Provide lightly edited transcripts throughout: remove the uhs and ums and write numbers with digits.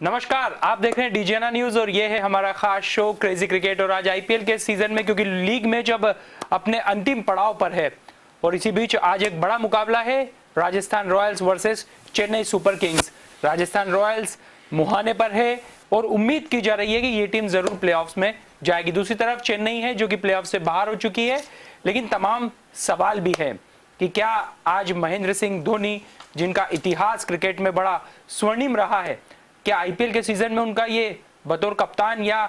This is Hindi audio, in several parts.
नमस्कार, आप देख रहे हैं डीजेना न्यूज और ये है हमारा खास शो क्रेजी क्रिकेट। और आज आईपीएल के सीजन में, क्योंकि लीग में जब अपने अंतिम पड़ाव पर है और इसी बीच आज एक बड़ा मुकाबला है Rajasthan Royals versus Chennai super Kings. Rajasthan Royals मुहाने पर है और उम्मीद की जा रही है कि ये टीम जरूर प्लेऑफ्स में जाएगी। दूसरी तरफ चेन्नई है जो कि प्लेऑफ से बाहर हो चुकी है, लेकिन तमाम सवाल भी है कि क्या आज महेंद्र सिंह धोनी, जिनका इतिहास क्रिकेट में बड़ा स्वर्णिम रहा है, क्या आईपीएल के सीजन में उनका ये बतौर कप्तान या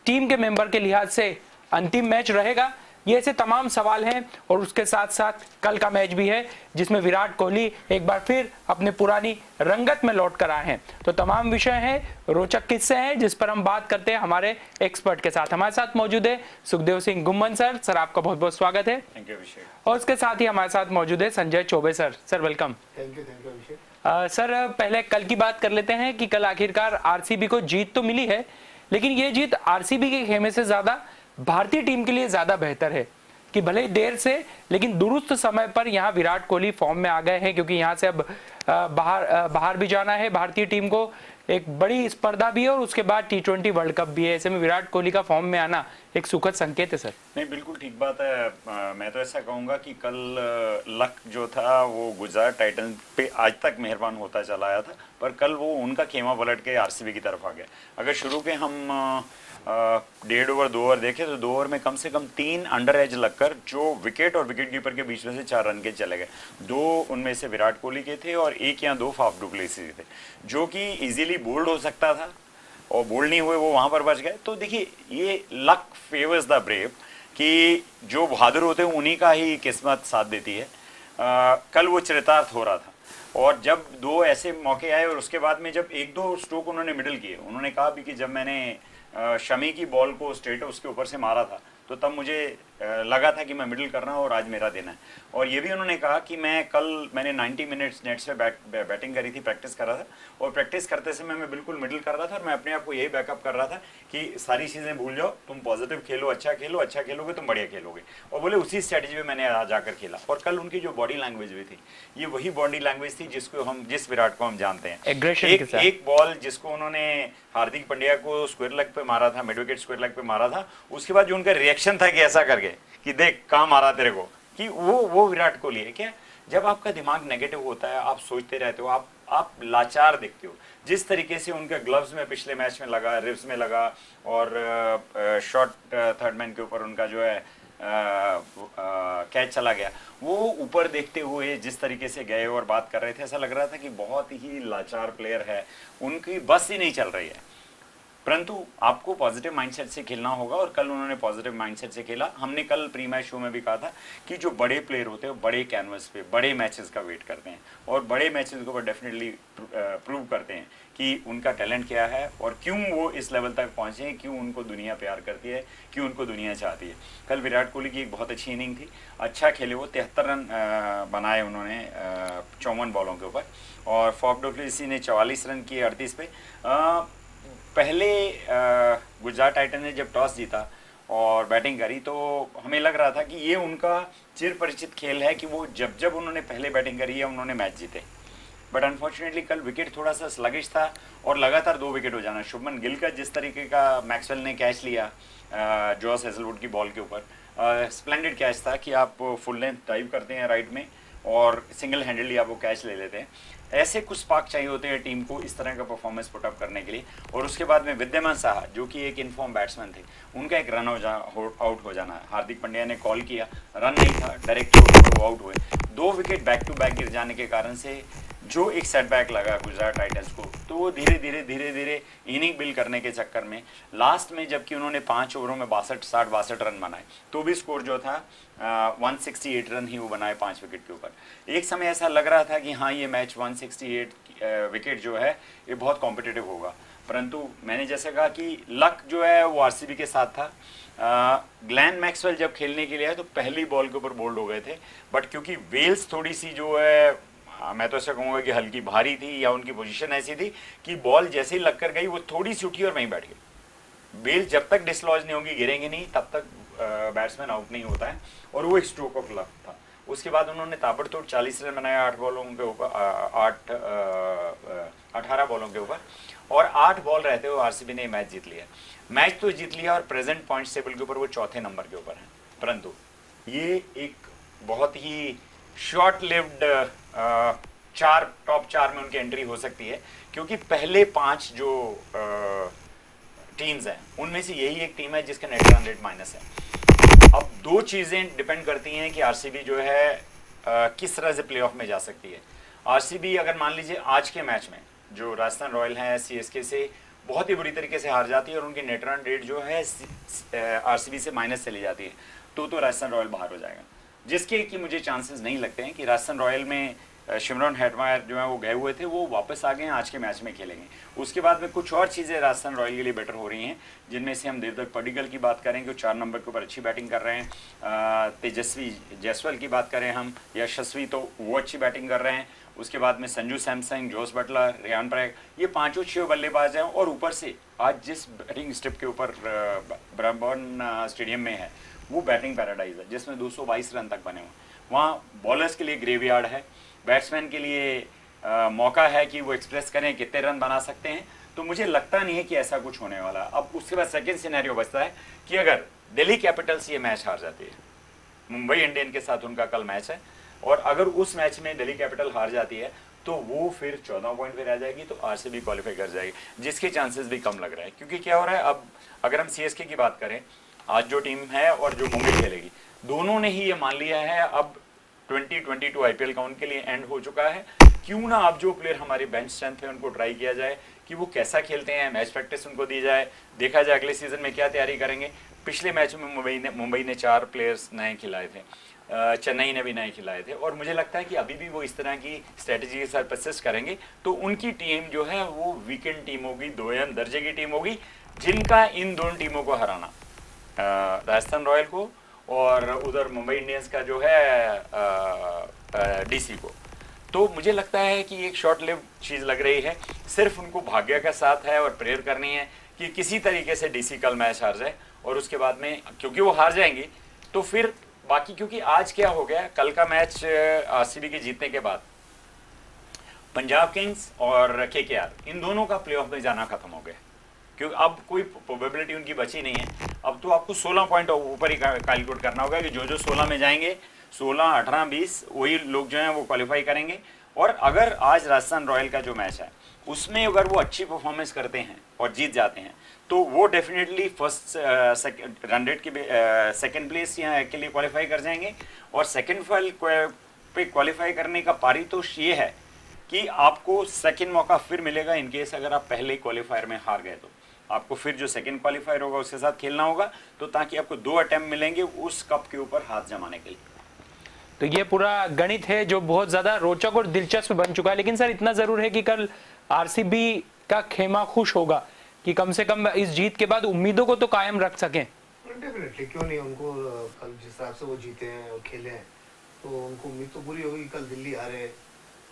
टीम के मेंबर के लिहाज से अंतिम मैच रहेगा? ये ऐसे तमाम सवाल हैं। और उसके साथ साथ कल का मैच भी है जिसमें विराट कोहली एक बार फिर अपने पुरानी रंगत में लौट कर आए हैं। तो तमाम विषय हैं, रोचक किस्से हैं जिस पर हम बात करते हैं हमारे एक्सपर्ट के साथ। हमारे साथ मौजूद है सुखदेव सिंह गुम्मन सर। सर, आपका बहुत बहुत स्वागत है। थैंक यू अभिषेक। और उसके साथ ही हमारे साथ मौजूद है Sanjay Choubey sir. Sir welcome. Thank you Abhishek. Sir, पहले कल की बात कर लेते हैं कि कल आखिरकार आरसीबी को जीत तो मिली है, लेकिन ये जीत आरसीबी के खेमे से ज्यादा भारतीय टीम के लिए ज्यादा बेहतर है कि भले ही देर से लेकिन दुरुस्त समय पर यहाँ विराट कोहली फॉर्म में आ गए हैं, क्योंकि यहाँ से अब बाहर भी जाना है भारतीय टीम को। एक बड़ी स्पर्धा भी है और उसके बाद टी20 वर्ल्ड कप भी है। ऐसे में विराट कोहली का फॉर्म में आना एक सुखद संकेत है। सर नहीं, बिल्कुल ठीक बात है। मैं तो ऐसा कहूँगा कि कल लक जो था वो गुजरात टाइटंस पे आज तक मेहरबान होता चला आया था, पर कल वो उनका खेमा पलट के आरसीबी की तरफ आ गया। अगर शुरू के हम 1.5 ओवर 2 ओवर देखे तो 2 ओवर में कम से कम 3 अंडर एज लगकर जो विकेट और विकेट कीपर के बीच में से 4 रन के चले गए। 2 उनमें से विराट कोहली के थे और 1 या 2 फाफ डु प्लेसिस थे, जो कि इजीली बोल्ड हो सकता था और बोल्ड नहीं हुए, वो वहां पर बच गए। तो देखिए, ये लक फेवर्स द ब्रेव कि जो बहादुर होते हैं उन्हीं का ही किस्मत साथ देती है। कल वो चरितार्थ हो रहा था और जब 2 ऐसे मौके आए और उसके बाद में जब 1-2 स्ट्रोक उन्होंने मिडिल किए, उन्होंने कहा भी कि जब मैंने शमी की बॉल को स्ट्रेट उसके ऊपर से मारा था तो तब मुझे लगा था कि मैं मिडिल कर रहा हूँ और आज मेरा दिन है। और ये भी उन्होंने कहा कि मैंने 90 मिनट्स नेट्स पे बैटिंग करी थी, प्रैक्टिस कर रहा था और प्रैक्टिस करते समय मैं बिल्कुल मिडिल कर रहा था और मैं अपने आप को यही बैकअप कर रहा था कि सारी चीज़ें भूल जाओ, तुम पॉजिटिव खेलो, अच्छा खेलोगे तुम बढ़िया खेलोगे। और बोले उसी स्ट्रेटजी में मैंने जाकर खेला। और कल उनकी जो बॉडी लैंग्वेज भी थी, ये वही बॉडी लैंग्वेज थी जिस विराट को हम जानते हैं। एक बॉल जिसको उन्होंने हार्दिक पांड्या को स्क्वायर लेग पे मारा था, मिड विकेट स्क्वायर लेग पे मारा था, उसके बाद जो उनका रिएक्शन था कि ऐसा करके कि देख कहाँ मारा तेरे को, कि वो विराट कोहली है। क्या जब आपका दिमाग नेगेटिव होता है, आप सोचते रहते हो, आप लाचार दिखते हो। जिस तरीके से उनके ग्लव्स में पिछले मैच में लगा, रिब्स में लगा और शॉट थर्ड मैन के ऊपर उनका जो है कैच चला गया, वो ऊपर देखते हुए जिस तरीके से गए और बात कर रहे थे, ऐसा लग रहा था कि बहुत ही लाचार प्लेयर है, उनकी बस ही नहीं चल रही है। परंतु आपको पॉजिटिव माइंडसेट से खेलना होगा और कल उन्होंने पॉजिटिव माइंडसेट से खेला। हमने कल प्री मैच शो में भी कहा था कि जो बड़े प्लेयर होते हैं बड़े कैनवस पे बड़े मैचेस का वेट करते हैं और बड़े मैचेस को डेफिनेटली प्रूव करते हैं कि उनका टैलेंट क्या है और क्यों वो इस लेवल तक पहुंचे हैं, क्यों उनको दुनिया प्यार करती है, क्यों उनको दुनिया चाहती है। कल विराट कोहली की एक बहुत अच्छी इनिंग थी, अच्छा खेले वो, 73 रन बनाए उन्होंने 54 बॉलों के ऊपर और फॉफ डु प्लेसिस ने 44 रन किए 38 पे। पहले गुजरात टाइटन ने जब टॉस जीता और बैटिंग करी तो हमें लग रहा था कि ये उनका चिर परिचित खेल है कि वो जब उन्होंने पहले बैटिंग करी है उन्होंने मैच जीते। बट अनफॉर्चुनेटली कल विकेट थोड़ा सा स्लगिश था और लगातार 2 विकेट हो जाना। शुभमन गिल का जिस तरीके का मैक्सवेल ने कैच लिया जॉस हेजलवुड की बॉल के ऊपर, स्प्लेंडेड कैच था कि आप फुल लेंथ डाइव करते हैं राइट में और सिंगल हैंडेडली आप वो कैच ले लेते हैं। ऐसे कुछ स्पार्क चाहिए होते हैं टीम को इस तरह का परफॉर्मेंस पुटअप करने के लिए। और उसके बाद में विद्यमान साहा जो कि एक इनफॉर्म बैट्समैन थे, उनका एक रन आउट हो जाना। हार्दिक पांड्या ने कॉल किया, रन नहीं था, डायरेक्ट वो आउट हुए। 2 विकेट बैक टू बैक गिर जाने के कारण से जो एक सेटबैक लगा गुजरात टाइटंस को, तो वो धीरे धीरे इनिंग बिल्ड करने के चक्कर में लास्ट में जबकि उन्होंने 5 ओवरों में 62 रन बनाए तो भी स्कोर जो था 168 रन ही वो बनाए 5 विकेट के ऊपर। एक समय ऐसा लग रहा था कि हाँ ये मैच 168 विकेट जो है ये बहुत कॉम्पिटिटिव होगा, परंतु मैंने जैसे कहा कि लक जो है वो आरसीबी के साथ था। ग्लेन मैक्सवेल जब खेलने के लिए आए तो पहली बॉल के ऊपर बोल्ड हो गए थे, बट क्योंकि वेल्स थोड़ी सी जो है मैं तो ऐसा कहूँगा कि हल्की भारी थी या उनकी पोजीशन ऐसी थी कि बॉल जैसे ही लग कर गई वो थोड़ी सी उठी और वहीं बैठ गई। वेल्स जब तक डिसलॉज नहीं होंगी, गिरेंगे नहीं, तब तक बैट्समैन आउट नहीं होता है और वो एक स्ट्रोक ऑफ लक था। उसके बाद उन्होंने ताबड़तोड़ 40 रन बनाए 8 बॉलों के ऊपर 18 बॉलों के ऊपर, और 8 बॉल रहते हुए आरसीबी ने मैच जीत लिया। मैच तो जीत लिया और प्रेजेंट पॉइंट टेबल के ऊपर वो चौथे नंबर के ऊपर है, परंतु ये एक बहुत ही शॉर्ट लिव्ड टॉप 4 में उनकी एंट्री हो सकती है, क्योंकि पहले 5 जो टीम्स हैं उनमें से यही एक टीम है जिसका नेट रन रेट माइनस है। अब 2 चीज़ें डिपेंड करती हैं कि आरसीबी जो है किस तरह से प्लेऑफ में जा सकती है। आरसीबी अगर मान लीजिए आज के मैच में जो राजस्थान रॉयल है सीएसके से बहुत ही बुरी तरीके से हार जाती है और उनकी नेट रन रेट जो है आरसीबी से माइनस चली जाती है, तो राजस्थान रॉयल बाहर हो जाएगा, जिसके कि मुझे चांसेस नहीं लगते हैं कि राजस्थान रॉयल में शिमरन हेटमायर जो है वो गए हुए थे, वो वापस आ गए हैं, आज के मैच में खेलेंगे। उसके बाद में कुछ और चीज़ें राजस्थान रॉयल के लिए बेटर हो रही हैं, जिनमें से हम देवदत्त पडिक्कल की बात करें कि 4 नंबर के ऊपर अच्छी बैटिंग कर रहे हैं, तेजस्वी जायसवाल की बात करें हम, यशस्वी तो वो अच्छी बैटिंग कर रहे हैं, उसके बाद में संजू सैमसन, जोस बटलर, रेयान पराग, ये 5 बल्लेबाज हैं, और ऊपर से आज जिस बैटिंग स्ट्रिप के ऊपर ब्रैडबर्न स्टेडियम में है वो बैटिंग पैराडाइज है, जिसमें 222 रन तक बने हुए। वहाँ बॉलर्स के लिए ग्रेवयार्ड है, बैट्समैन के लिए मौका है कि वो एक्सप्रेस करें कितने रन बना सकते हैं। तो मुझे लगता नहीं है कि ऐसा कुछ होने वाला। अब उसके बाद सेकंड सिनेरियो बचता है कि अगर दिल्ली कैपिटल्स ये मैच हार जाती है, मुंबई इंडियन के साथ उनका कल मैच है, और अगर उस मैच में दिल्ली कैपिटल हार जाती है तो वो फिर 14 पॉइंट पे रह जाएगी, तो आरसीबी क्वालिफाई कर जाएगी, जिसके चांसेस भी कम लग रहा है। क्योंकि क्या हो रहा है, अब अगर हम सीएसके की बात करें, आज जो टीम है और जो मुंबई खेलेगी, दोनों ने ही ये मान लिया है अब 2022 आईपीएल का उनके लिए एंड हो चुका है। क्यों ना अब जो प्लेयर हमारे बेंच स्ट्रेंथ है उनको ट्राई किया जाए कि वो कैसा खेलते हैं, मैच प्रैक्टिस उनको दी जाए, देखा जाए अगले सीजन में क्या तैयारी करेंगे। पिछले मैच में मुंबई ने 4 प्लेयर्स नए खिलाए थे, चेन्नई ने भी नए खिलाए थे, और मुझे लगता है कि अभी भी वो इस तरह की स्ट्रेटजी के साथ परसिस्ट करेंगे तो उनकी टीम जो है वो वीकेंड टीम होगी, दोयम दर्जे की टीम होगी, जिनका इन दोनों टीमों को हराना, राजस्थान रॉयल को और उधर मुंबई इंडियंस का जो है डीसी को। तो मुझे लगता है कि एक शॉर्ट लिव चीज़ लग रही है, सिर्फ उनको भाग्य का साथ है और प्रेयर करनी है कि किसी तरीके से डीसी कल मैच हार जाए, और उसके बाद में क्योंकि वो हार जाएंगी तो फिर बाकी, क्योंकि आज क्या हो गया, कल का मैच आरसीबी के जीतने के बाद पंजाब किंग्स और केकेआर इन दोनों का प्लेऑफ में जाना खत्म हो गया, क्योंकि अब कोई प्रोबेबिलिटी उनकी बची नहीं है। अब तो आपको 16 पॉइंट ऊपर ही कैलकुलेट करना होगा कि जो 16 में जाएंगे, 16, 18, 20 वही लोग जो हैं वो क्वालिफाई करेंगे। और अगर आज राजस्थान रॉयल का जो मैच है उसमें अगर वो अच्छी परफॉर्मेंस करते हैं और जीत जाते हैं तो वो डेफिनेटली फर्स्ट रन रेट के सेकेंड प्लेस यहाँ के लिए क्वालिफाई कर जाएंगे। और सेकेंड पे क्वालिफाई करने का पारितोष ये है कि आपको सेकेंड मौका फिर मिलेगा इन केस अगर आप पहले क्वालिफायर में हार गए, तो आपको फिर जो सेकंड क्वालिफायर होगा उसके साथ खेलना होगा, तो ताकि आपको 2 अटेम्प्ट मिलेंगे उस कप के ऊपर हाथ जमाने के लिए। तो ये पूरा गणित है जो बहुत ज्यादा रोचक और दिलचस्प बन चुका है। लेकिन सर इतना जरूर है कि कल आरसीबी का खेमा खुश होगा कि कम से कम इस जीत के बाद उम्मीदों को तो कायम रख सकें। डेफिनेटली, क्यों नहीं, उनको कल जिस हिसाब से वो जीते हैं और खेले हैं तो उनको उम्मीद तो पूरी होगी कल दिल्ली हारे,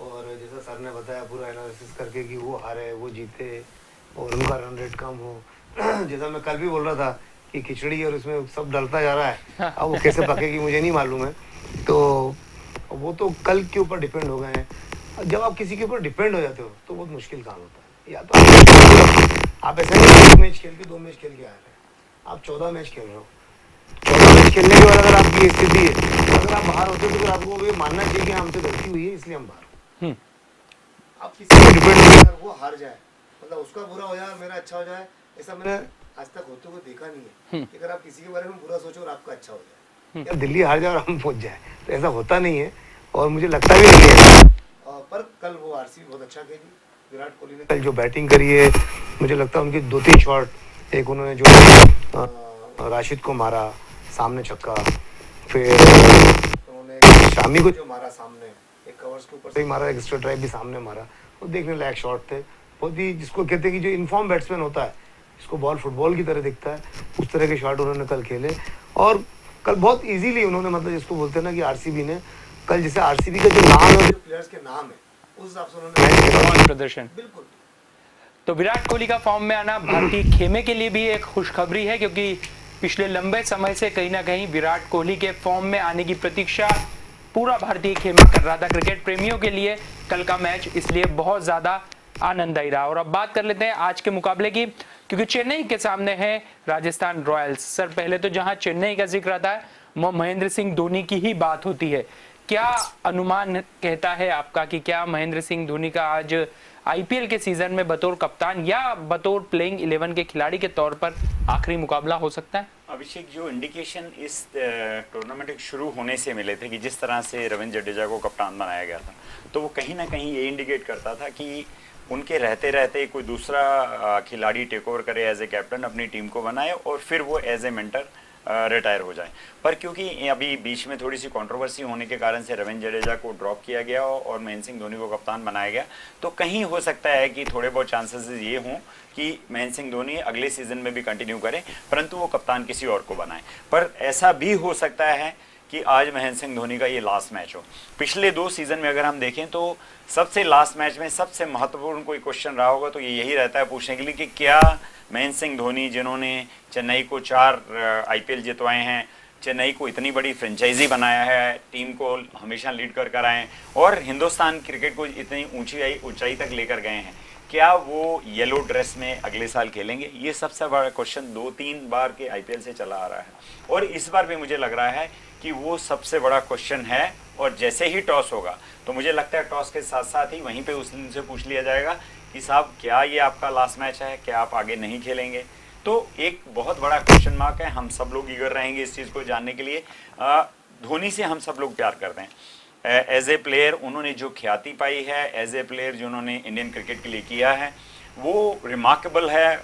और जैसा सर ने बताया पूरा एनालिसिस करके कि वो हारे वो जीते और उनका रन रेट कम हो। जैसा मैं कल भी बोल रहा था कि खिचड़ी और इसमें सब डलता जा रहा है, अब वो कैसे पकेगी मुझे नहीं मालूम है, तो वो तो कल के ऊपर डिपेंड हो गए हैं। जब आप किसी के ऊपर डिपेंड हो जाते हो तो बहुत मुश्किल काम होता है। या तो आप ऐसे नहीं 1 मैच खेल के 2 मैच खेल के आ रहे हैं, आप 14 मैच खेल रहे हो, 14 मैच खेलने के बाद अगर आपकी स्थिति है, अगर आप बाहर होते तो फिर आपको ये मानना चाहिए कि हमसे गलती हुई है इसलिए हम बाहर। आप किसी पे डिपेंड नहीं है, वो हार जाए मतलब उसका बुरा हो जाए मेरा अच्छा हो जाए, ऐसा मैंने आज तक होते हुए देखा नहीं है कि अगर आप किसी के बारे में बुरा सोचो और आपका अच्छा हो जाए, या दिल्ली हार जाए और हम पहुंच जाए, तो ऐसा होता नहीं है और मुझे लगता भी नहीं है। पर कल वो आरसीबी बहुत अच्छा खेली, विराट कोहली ने कल जो बैटिंग करी है, मुझे लगता है उनकी 2-3 शॉट, एक उन्होंने जो राशिद को मारा सामने छक्का, फिर उन्होंने शामी को जो मारा सामने, एक कवर्स के ऊपर से ही मारा, एक एक्स्ट्रा ड्राइव भी सामने मारा, वो देखने लायक शॉट थे। बहुत ही जिसको कहते हैं कि जो इनफॉर्म बैट्समैन होता है, जिसको बॉल फुटबॉल की तरह दिखता है, उस तरह के शॉट उन्होंने कल खेले। और कल बहुत इजीली उन्होंने, मतलब जिसको बोलते हैं ना कि आरसीबी ने कल, जैसे आरसीबी का जो नाम है, जो प्लेयर्स के नाम है, उस हिसाब से उन्होंने प्रदर्शन। बिल्कुल। तो विराट कोहली का फॉर्म में आना भारतीय खेमे के लिए भी एक खुशखबरी है, क्योंकि पिछले लंबे समय से कहीं ना कहीं विराट कोहली के फॉर्म में आने की प्रतीक्षा पूरा भारतीय खेमा कर रहा था। क्रिकेट प्रेमियों के लिए कल का मैच इसलिए बहुत ज्यादा आनंददायी रहा। और अब बात कर लेते हैं आज के मुकाबले की, क्योंकि चेन्नई के सामने है राजस्थान रॉयल्स। सर पहले तो जहां चेन्नई का जिक्र आता है वो महेंद्र सिंह धोनी की ही बात होती है। क्या अनुमान कहता है आपका कि क्या महेंद्र सिंह धोनी का आज आईपीएल के सीजन में बतौर कप्तान या बतौर प्लेइंग 11 के खिलाड़ी के तौर पर आखिरी मुकाबला हो सकता है? अभिषेक, जो इंडिकेशन इस टूर्नामेंट के शुरू होने से मिले थे कि जिस तरह से रविंद्र जडेजा को कप्तान बनाया गया था, तो वो कहीं ना कहीं ये इंडिकेट करता था कि उनके रहते रहते कोई दूसरा खिलाड़ी टेक ओवर करे एज ए कैप्टन, अपनी टीम को बनाए और फिर वो एज ए मेंटर रिटायर हो जाए। पर क्योंकि अभी बीच में थोड़ी सी कंट्रोवर्सी होने के कारण से रविंद्र जडेजा को ड्रॉप किया गया और महेंद्र सिंह धोनी को कप्तान बनाया गया, तो कहीं हो सकता है कि थोड़े बहुत चांसेस ये हों कि महेंद्र सिंह धोनी अगले सीजन में भी कंटिन्यू करें, परंतु वो कप्तान किसी और को बनाए। पर ऐसा भी हो सकता है कि आज महेंद्र सिंह धोनी का ये लास्ट मैच हो। पिछले 2 सीजन में अगर हम देखें तो सबसे लास्ट मैच में सबसे महत्वपूर्ण कोई क्वेश्चन रहा होगा तो ये यही रहता है पूछने के लिए कि क्या महेंद्र सिंह धोनी, जिन्होंने चेन्नई को 4 आईपीएल जितवाए हैं, चेन्नई को इतनी बड़ी फ्रेंचाइजी बनाया है, टीम को हमेशा लीड कर आए हैं और हिंदुस्तान क्रिकेट को इतनी ऊंचाई तक लेकर गए हैं, क्या वो येलो ड्रेस में अगले साल खेलेंगे? ये सबसे बड़ा क्वेश्चन 2-3 बार के आईपीएल से चला आ रहा है और इस बार भी मुझे लग रहा है कि वो सबसे बड़ा क्वेश्चन है। और जैसे ही टॉस होगा तो मुझे लगता है टॉस के साथ साथ ही वहीं पे उनसे पूछ लिया जाएगा कि साहब क्या ये आपका लास्ट मैच है, क्या आप आगे नहीं खेलेंगे? तो एक बहुत बड़ा क्वेश्चन मार्क है। हम सब लोग ईगर रहेंगे इस चीज़ को जानने के लिए। धोनी से हम सब लोग प्यार करते हैं एज ए प्लेयर, उन्होंने जो ख्याति पाई है एज ए प्लेयर जो उन्होंने इंडियन क्रिकेट के लिए किया है वो रिमार्केबल है,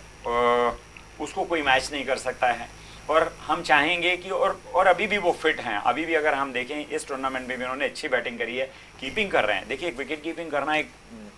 उसको कोई मैच नहीं कर सकता है। और हम चाहेंगे कि और अभी भी वो फिट हैं। अभी भी अगर हम देखें इस टूर्नामेंट में भी उन्होंने अच्छी बैटिंग करी है, कीपिंग कर रहे हैं। देखिए, एक विकेट कीपिंग करना एक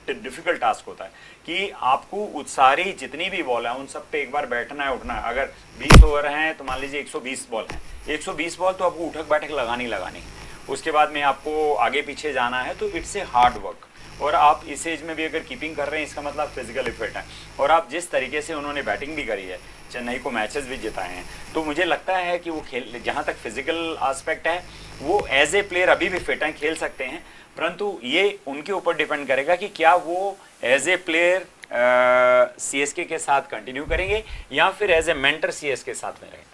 डिफिकल्ट टास्क होता है कि आपको उत्सारी जितनी भी बॉल है उन सब पे एक बार बैठना है, उठना है। अगर 20 ओवर हैं तो मान लीजिए 120 बॉल हैं, 120 बॉल तो आपको उठक बैठक लगानी है। उसके बाद में आपको आगे पीछे जाना है, तो इट्स ए हार्ड वर्क। और आप इस एज में भी अगर कीपिंग कर रहे हैं इसका मतलब फिजिकल इफेक्ट है। और आप जिस तरीके से उन्होंने बैटिंग भी करी है, चेन्नई को मैचेस भी जिताए हैं, तो मुझे लगता है कि वो खेल, जहाँ तक फिजिकल एस्पेक्ट है वो एज ए प्लेयर अभी भी फिट हैं, खेल सकते हैं। परंतु ये उनके ऊपर डिपेंड करेगा कि क्या वो एज ए प्लेयर सीएसके के साथ कंटिन्यू करेंगे या फिर एज ए मेंटर सीएसके के साथ में रहेंगे।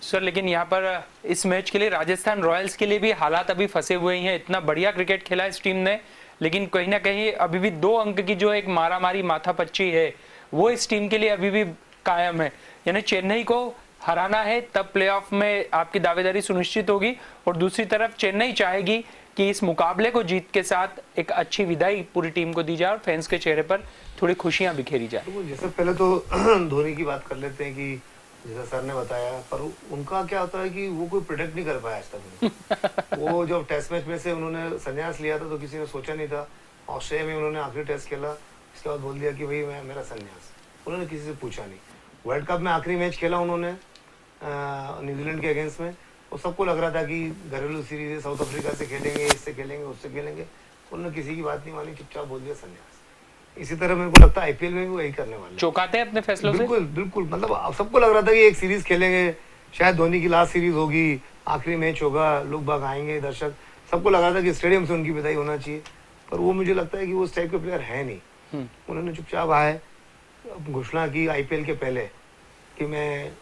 सर लेकिन यहाँ पर इस मैच के लिए राजस्थान रॉयल्स के लिए भी हालात अभी फंसे हुए हैं। इतना बढ़िया क्रिकेट खेला इस टीम ने, लेकिन कहीं ना कहीं अभी भी 2 अंक की जो एक मारामारी माथापच्ची है वो इस टीम के लिए अभी भी कायम है। यानी चेन्नई को हराना है तब प्लेऑफ में आपकी दावेदारी सुनिश्चित होगी, और दूसरी तरफ चेन्नई चाहेगी कि इस मुकाबले को जीत के साथ एक अच्छी विदाई पूरी टीम को दी जाए और फैंस के चेहरे पर थोड़ी खुशियां बिखेरी जाए। तो जैसे पहले तो धोनी की बात कर लेते हैं कि जैसा सर ने बताया, पर उनका क्या होता है कि वो कोई प्रोटेक्ट नहीं कर पाया आज तक। वो जब टेस्ट मैच में से उन्होंने संन्यास लिया था तो किसी ने सोचा नहीं था। ऑस्ट्रेलिया में उन्होंने आखिरी टेस्ट खेला, इसके बाद बोल दिया कि भाई मेरा संन्यास। उन्होंने किसी से पूछा नहीं। वर्ल्ड कप में आखिरी मैच खेला उन्होंने न्यूजीलैंड के अगेंस्ट में, और सबको लग रहा था कि घरेलू सीरीज साउथ अफ्रीका से खेलेंगे, इससे खेलेंगे, उससे खेलेंगे। उन्होंने किसी की बात नहीं मानी, चुपचाप बोल दिया संन्यास। इसी तरह मेरे को लगता है आईपीएल में भी वही करने वाले, चौंकाते हैं अपने फैसलों से। बिल्कुल बिल्कुल, मतलब सबको लग रहा था कि एक सीरीज खेलेंगे, शायद धोनी की लास्ट सीरीज होगी, आखिरी मैच होगा, लोग बाग आएंगे, दर्शक, सबको लग रहा था कि स्टेडियम से उनकी विदाई होना चाहिए। पर वो मुझे लगता है कि वो उस टाइप के प्लेयर है नहीं। उन्होंने चुपचाप आए, घोषणा की आईपीएल के पहले कि मैं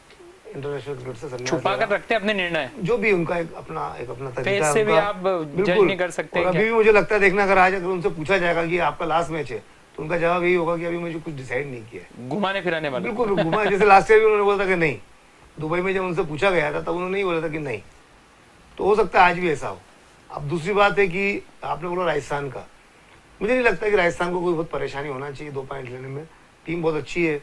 इंटरनेशनल क्रिकेट से संन्यास छुपा कर रखते अपने निर्णय, जो भी उनका एक अपना तरीका से भी आप जज नहीं कर सकते। और अभी भी मुझे लगता है, देखना अगर आज अगर उनसे पूछा जाएगा कि आपका लास्ट मैच है, तो उनका जवाब यही होगा कि अभी मुझे कुछ डिसाइड नहीं किया है। घुमाने फिराने वाला, बिल्कुल घुमा। जैसे लास्ट ईयर भी उन्होंने बोला था कि नहीं, दुबई में जब उनसे पूछा गया था तब उन्होंने नहीं बोला था कि नहीं। तो हो सकता है आज भी ऐसा हो। अब दूसरी बात है कि आपने बोला राजस्थान का, मुझे नहीं लगता कि राजस्थान को कोई बहुत परेशानी होना चाहिए 2 पॉइंट लेने में। टीम बहुत अच्छी है,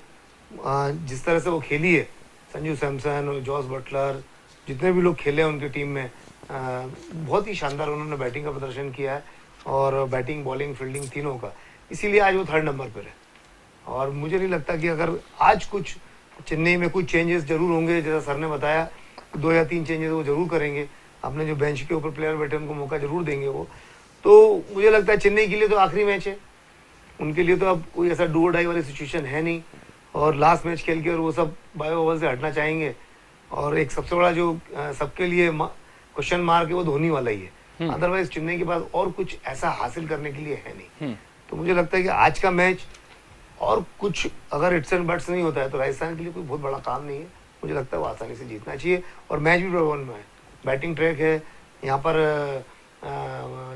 जिस तरह से वो खेली है, संजू सैमसन और जॉस बटलर, जितने भी लोग खेले हैं उनकी टीम में, बहुत ही शानदार उन्होंने बैटिंग का प्रदर्शन किया है, और बैटिंग, बॉलिंग, फील्डिंग तीनों का। इसीलिए आज वो 3rd नंबर पर है। और मुझे नहीं लगता कि अगर आज कुछ चेन्नई में कुछ चेंजेस जरूर होंगे, जैसा सर ने बताया 2 या 3 चेंजेस वो जरूर करेंगे। अपने जो बेंच के ऊपर प्लेयर बैठे उनको मौका जरूर देंगे वो। तो मुझे लगता है चेन्नई के लिए तो आखिरी मैच है, उनके लिए तो अब कोई ऐसा डू और डाई वाली सिचुएशन है नहीं, और लास्ट मैच खेल के और वो सब बायो ओवर से हटना चाहेंगे। और एक सबसे बड़ा जो सबके लिए क्वेश्चन मार्क है वो धोनी वाला ही है। अदरवाइज चेन्नई के पास और कुछ ऐसा हासिल करने के लिए है नहीं। तो मुझे लगता है कि आज का मैच और कुछ अगर इट्स एंड बट्स नहीं होता है तो राजस्थान के लिए कोई बहुत बड़ा काम नहीं है। मुझे लगता है वो आसानी से जीतना चाहिए और मैच भी प्रभावन में है। बैटिंग ट्रैक है यहाँ पर,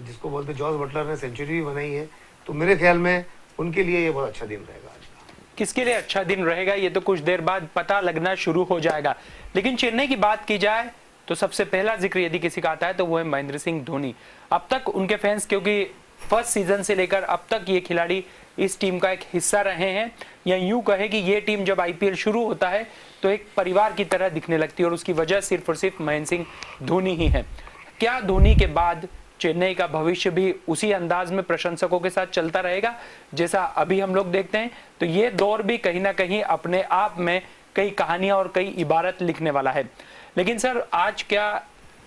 जिसको बोलते जॉस बटलर ने सेंचुरी भी बनाई है, तो मेरे ख्याल में उनके लिए ये बहुत अच्छा दिन रहेगा आज का। किसके लिए अच्छा दिन रहेगा ये तो कुछ देर बाद पता लगना शुरू हो जाएगा। लेकिन चेन्नई की बात की जाए तो सबसे पहला जिक्र यदि किसी का आता है तो वो है महेंद्र सिंह धोनी। अब तक उनके फैंस, क्योंकि फर्स्ट सीजन से लेकर अब तक ये खिलाड़ी इस टीम का एक हिस्सा रहे हैं, या यूं कहे कि ये टीम जब आईपीएल शुरू होता है तो एक परिवार की तरह दिखने लगती है और उसकी वजह सिर्फ और सिर्फ महेंद्र सिंह धोनी ही है। क्या धोनी के बाद चेन्नई का भविष्य भी उसी अंदाज में प्रशंसकों के साथ चलता रहेगा जैसा अभी हम लोग देखते हैं? तो ये दौर भी कहीं ना कहीं अपने आप में कई कहानियां और कई इबारत लिखने वाला है। लेकिन सर, आज क्या